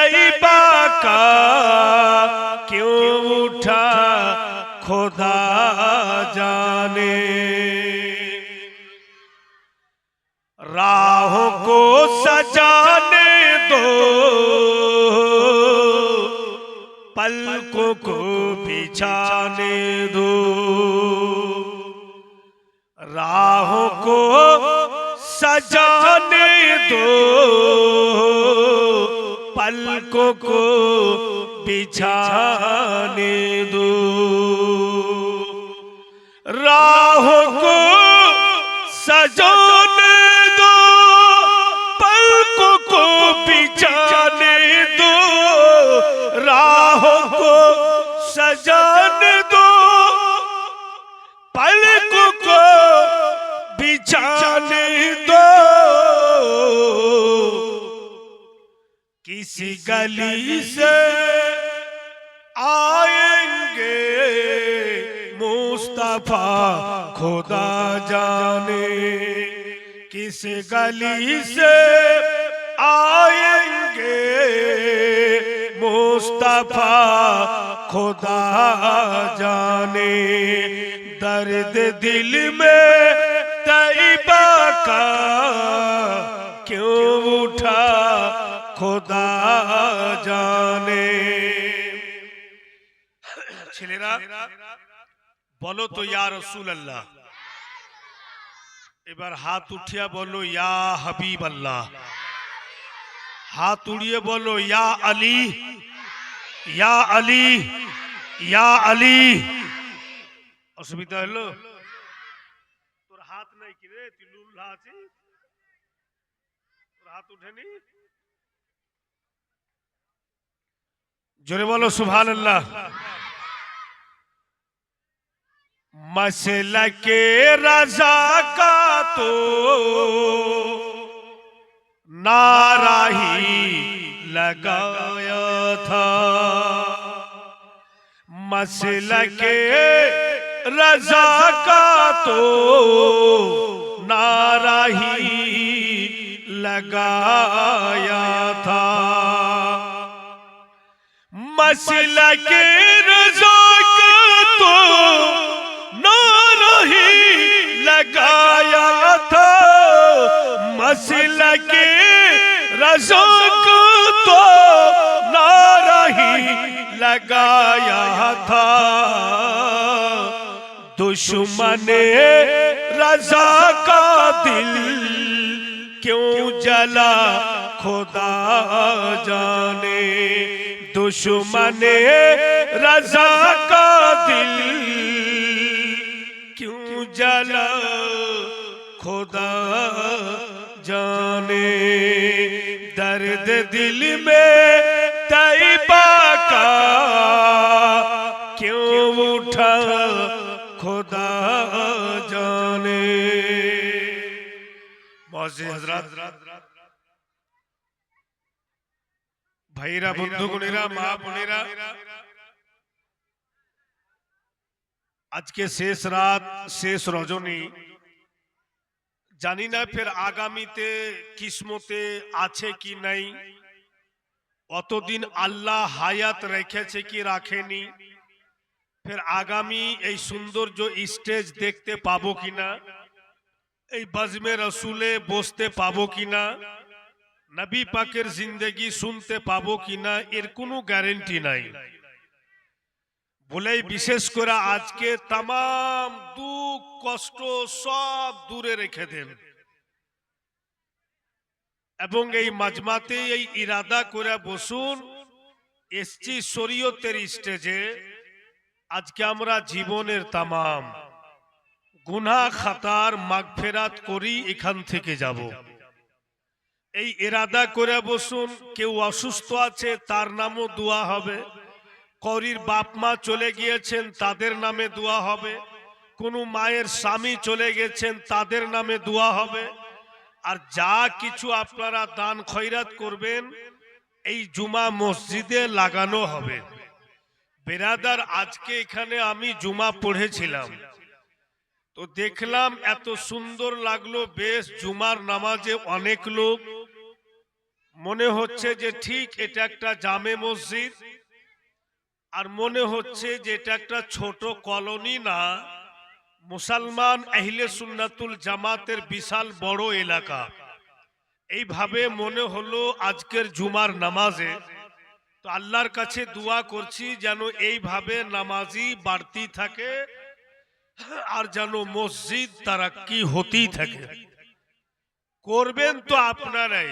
तैयबा का क्यों उठा खुदा जाने। राहों को सजाने दो, पलकों को बिछाने दो। राहों को सजाने दो, पलकों को बिछाने दो। राहों को सजाने दो, पलकों को बिछाने दो। राहों को सजाने दो, पलकों को बिछाने दो। किसी गली से आएंगे मुस्तफा खुदा जाने। किस गली से आएंगे मुस्तफा खुदा जाने। दर्द दिल में तैयबा का क्यों उठा खुदा जाने। ছেলেরা বলো তো ইয়া রাসূলুল্লাহ। এবার হাত উঠিয়া বলো ইয়া হাবিব আল্লাহ। হাত উড়িয়ে বলো ইয়া আলী, ইয়া আলী, ইয়া আলী। অসুবিধা হলো? তোর হাত নাই কি রে? তুই লুল্লা আছিস? তোর হাত উঠেনি? জোরে বলো সুবহানাল্লাহ। मसलके रज़ा का तो नारा ही लगाया था। मसलके रज़ा का तो नारा ही लगाया था। मसलके रज़ा का तो नारा ही लगाया था। मसलके रज़ा को तो नारा ही लगाया था। दुश्मने रज़ा का दिल क्यों जला खुदा जाने। दुश्मने रज़ा का दिल क्यों जला खुदा जाने। दर्द दिल में तैयबा का क्यों उठा खुदा जाने। मुअज़्ज़िज़ हज़रात, भाईरा बंधुगणेरा মা বোনেরা, আজকে শেষ রাত, শেষ রজনী। জানি না ফের আগামীতে কিসমতে আছে কি নাই, অতদিন আল্লাহ হায়াত রেখেছে কি রাখেনি, ফের আগামী এই সৌন্দর্য স্টেজ দেখতে পাবো কিনা, এই বজমে রসুলে বসতে পাবো কিনা, নবী পাকের জিন্দেগি শুনতে পাবো কিনা, এর কোনো গ্যারান্টি নাই। বলেই বিশেষ করে আজকে তাম দুঃখ কষ্ট সব দূরে রেখে দেন এবং এই মাজমাতে এই ইরাদা করে বসুন, এসছি শরীয়তের স্টেজে। আজকে আমরা জীবনের তাম গুনাহ খাতার মাগফিরাত করি, এখান থেকে যাব। এই ইরাদা করে বসুন। কেউ অসুস্থ আছে, তার নামও দোয়া হবে। করির বাপ মা চলে গিয়েছেন, তাদের নামে দোয়া হবে। কোনো মায়ের স্বামী চলে গেছেন, তাদের নামে দোয়া হবে। আর যা কিছু আপনারা দান খয়রাত করবেন এই জুমা মসজিদে লাগানো হবে। বেরাদার, আজকে এখানে আমি জুমা পড়েছিলাম, তো দেখলাম এত সুন্দর লাগলো। বেশ, জুমার নামাজে অনেক লোক, মনে হচ্ছে যে ঠিক এটা একটা জামে মসজিদ, আর মনে হচ্ছে যে এটা একটা ছোট কলোনি না, মুসলমান আহলে সুন্নাতুল জামাতের বিশাল বড় এলাকা। এইভাবে মনে হলো আজকের জুমার নামাজে। তো আল্লাহর কাছে দোয়া করছি যেন এইভাবে নামাজি বাড়তি থাকে, আর যেন মসজিদ তারাক্কি হতেই থাকে। করবেন তো আপনারাই,